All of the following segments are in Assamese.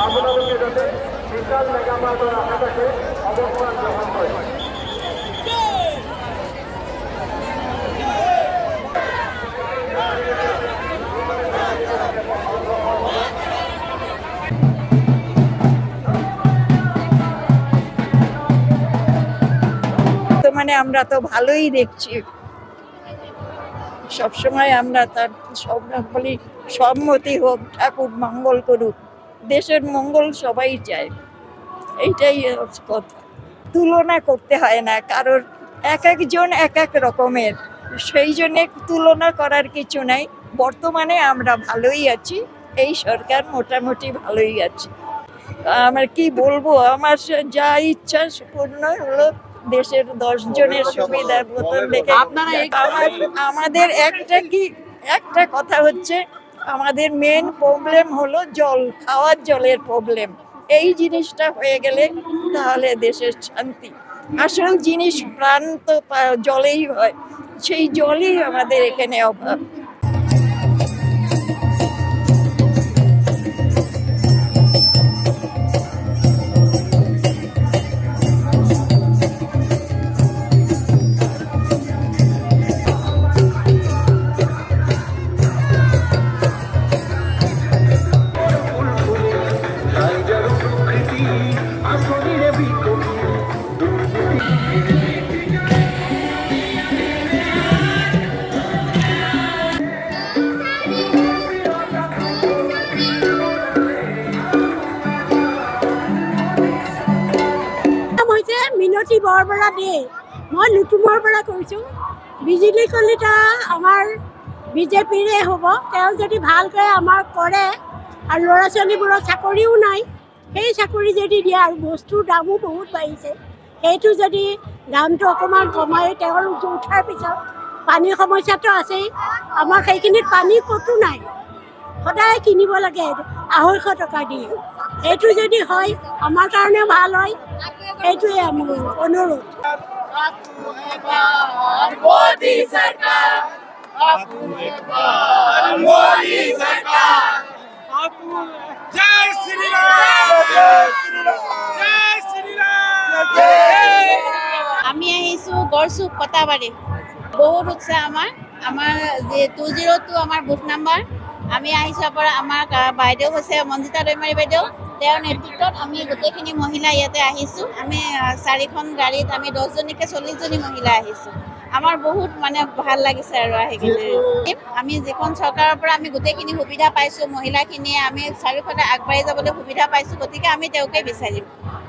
আপোনালোকে যাতে বিশাল মেগামাৰ্টৰ আশে-পাশে অৱস্থান গ্ৰহণ কৰে। মানে আমরা তো ভালোই দেখছি, সবসময় আমরা তার সব বলি সম্মতি হোক, ঠাকুর মঙ্গল করুক, দেশের মঙ্গল সবাই চায়, এইটাই কথা। তুলনা করতে হয় না, কারণ এক একজন এক এক রকমের, সেই জন্য তুলনা করার কিছু নাই। বর্তমানে আমরা ভালোই আছি, এই সরকার মোটামুটি ভালোই আছে। আমার কি বলবো, আমার যা ইচ্ছা পূর্ণ হলো, দেশের 10 জনের সুবিধা বোতল দেখে। আমাদের একটা কথা হচ্ছে, আমাদের মেন প্রবলেম হলো জল, খাওয়ার জলের প্রবলেম। এই জিনিসটা হয়ে গেলে তাহলে দেশের শান্তি। আসল জিনিস প্রাণ তো জলেই হয়, সেই জলই আমাদের এখানে অভাব। মিনতি বৰবৰা দে, মই লুটুমৰ পৰা কৈছোঁ। বিজুলী কলিতা আমাৰ বিজেপিৰে হ'ব। তেওঁ যদি ভালকৈ আমাৰ কৰে, আৰু ল'ৰা ছোৱালীবোৰৰ চাকৰিও নাই, সেই চাকৰি যদি দিয়ে, আৰু বস্তুৰ দামো বহুত বাঢ়িছে, সেইটো যদি দামটো অকণমান কমাই তেওঁৰ উঠাৰ পিছত, পানীৰ সমস্যাটো আছেই, আমাৰ সেইখিনিত পানী ক'তো নাই, সদায় কিনিব লাগে 250 টকা দি। এইটো যদি হয় আমাৰ কাৰণে ভাল হয়, এইটোৱে আমাৰ অনুৰোধ। আমি আহিছোঁ গড়চুক কটাবাৰী। বহুত উৎসাহ আমাৰ 202 আমাৰ বুথ নাম্বাৰ। আমি আহিছোঁ পৰা আমাৰ বাইদেউ হৈছে মঞ্জিতা দৈমাৰী বাইদেউ, তেওঁৰ নেতৃত্বত আমি গোটেইখিনি মহিলা ইয়াতে আহিছোঁ। আমি 4খন গাড়ীত আমি 10জনীকে 40জনী মহিলা আহিছোঁ। আমাৰ বহুত মানে ভাল লাগিছে আৰু আহি কিনে। আমি যিখন চৰকাৰৰ পৰা আমি গোটেইখিনি সুবিধা পাইছোঁ, মহিলাখিনিয়ে আমি চাৰিওফালে আগবাঢ়ি যাবলৈ সুবিধা পাইছোঁ, গতিকে আমি তেওঁকে বিচাৰিম।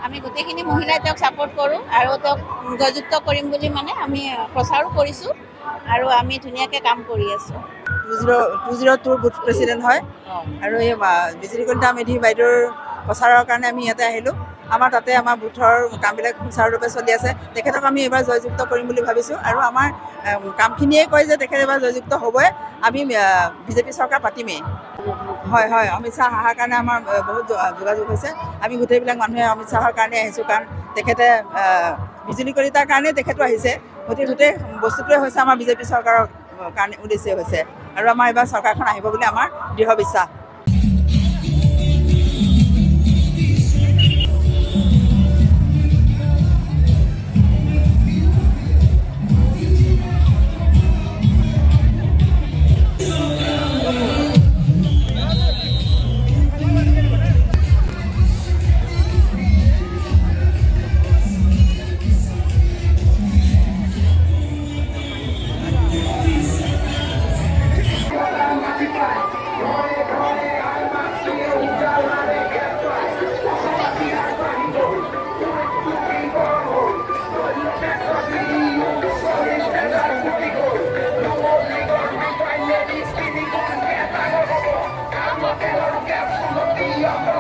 আমি গোটেইখিনি মহিলাই তেওঁক ছাপোৰ্ট কৰোঁ আৰু তেওঁক জয়যুক্ত কৰিম বুলি মানে আমি প্ৰচাৰো কৰিছোঁ, আৰু আমি ধুনীয়াকৈ কাম কৰি আছোঁ। 202 বুথ প্ৰেচিডেণ্ট হয়, আৰু এই বিজুলী কলিতা মেধি বাইদেউৰ প্ৰচাৰৰ কাৰণে আমি ইয়াতে আহিলোঁ। আমাৰ তাতে আমাৰ বুথৰ কামবিলাক সুচাৰুৰূপে চলি আছে। তেখেতক আমি এইবাৰ জয়যুক্ত কৰিম বুলি ভাবিছোঁ, আৰু আমাৰ কামখিনিয়ে কয় যে তেখেত এবাৰ জয়যুক্ত হ'বই, আমি বিজেপি চৰকাৰ পাতিমেই। হয় হয়, অমিত শ্বাহ অহাৰ কাৰণে আমাৰ বহুত যোগাযোগ হৈছে। আমি গোটেইবিলাক মানুহে অমিত শ্বাহৰ কাৰণে আহিছোঁ, কাৰণ তেখেতে বিজুলী কলিতাৰ কাৰণেই তেখেতো আহিছে। গতিকে গোটেই বস্তুটোৱে হৈছে আমাৰ বিজেপি চৰকাৰৰ কাৰণে উদ্দেশ্য হৈছে, আৰু আমাৰ এইবাৰ চৰকাৰখন আহিব বুলি আমাৰ দৃঢ় বিশ্বাস। Yeah.